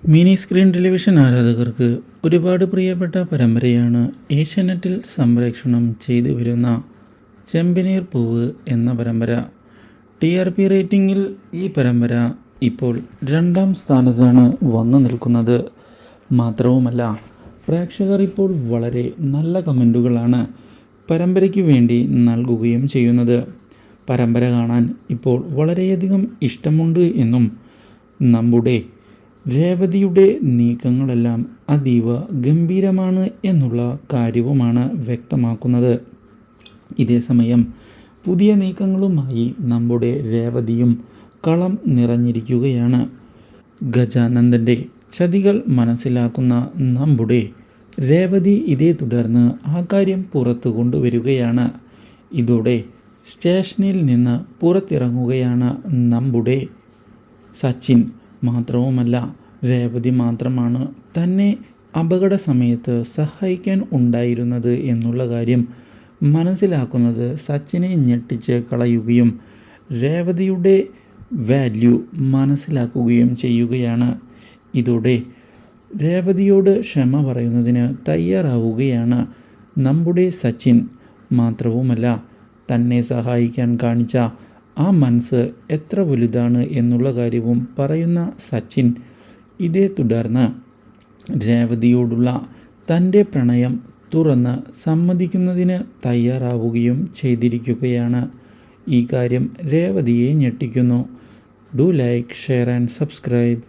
Mini screen television ആരാധകർക്ക് ഒരുപാട് പ്രിയപ്പെട്ട പരമ്പരയാണ് ഏഷ്യാനെറ്റിൽ സംപ്രേഷണം ചെയ്തു വരുന്ന ചെമ്പനീർ പൂവ് എന്ന പരമ്പര. TRP റേറ്റിംഗിൽ ഈ പരമ്പര ഇപ്പോൾ 2ാം സ്ഥാനത്താണ് വന്നു നിൽക്കുന്നത്. മാത്രവുമല്ല, പ്രേക്ഷകർ ഇപ്പോൾ വളരെ നല്ല കമൻറ്റുകളാണ് പരമ്പരയ്ക്ക് വേണ്ടി നൽകുകയും ചെയ്യുന്നത്. പരമ്പര കാണാൻ ഇപ്പോൾ വളരെയധികം ഇഷ്ടമുണ്ട് എന്നും നമ്മുടെ രേവതിയുടെ നീക്കങ്ങളെല്ലാം അതീവ ഗംഭീരമാണ് എന്നുള്ള കാര്യവുമാണ് വ്യക്തമാക്കുന്നത്. ഇതേസമയം പുതിയ നീക്കങ്ങളുമായി നമ്മുടെ രേവതിയും കളം നിറഞ്ഞിരിക്കുകയാണ്. ഗജാനന്ദൻ്റെ ചതികൾ മനസ്സിലാക്കുന്ന നമ്മുടെ രേവതി ഇതേ തുടർന്ന് ആ കാര്യം പുറത്തു കൊണ്ടുവരികയാണ്. ഇതോടെ സ്റ്റേഷനിൽ നിന്ന് പുറത്തിറങ്ങുകയാണ് നമ്മുടെ സച്ചിൻ. മാത്രവുമല്ല, രേവതി മാത്രമാണ് തന്നെ അപകട സമയത്ത് സഹായിക്കാൻ ഉണ്ടായിരുന്നത് എന്നുള്ള കാര്യം മനസ്സിലാക്കുന്നത് സച്ചിനെ ഞെട്ടിച്ച് കളയുകയും രേവതിയുടെ വാല്യൂ മനസ്സിലാക്കുകയും ചെയ്യുകയാണ്. ഇതോടെ രേവതിയോട് ക്ഷമ പറയുന്നതിന് തയ്യാറാവുകയാണ് നമ്മുടെ സച്ചിൻ. മാത്രവുമല്ല, തന്നെ സഹായിക്കാൻ കാണിച്ച ആ മനസ്സ് എത്ര വലുതാണ് എന്നുള്ള കാര്യവും പറയുന്ന സച്ചിൻ ഇതേ തുടർന്ന് രേവതിയോടുള്ള തൻ്റെ പ്രണയം തുറന്ന് സമ്മതിക്കുന്നതിന് തയ്യാറാവുകയും ചെയ്തിരിക്കുകയാണ്. ഈ കാര്യം രേവതിയെ ഞെട്ടിക്കുന്നു. Do like, share and subscribe.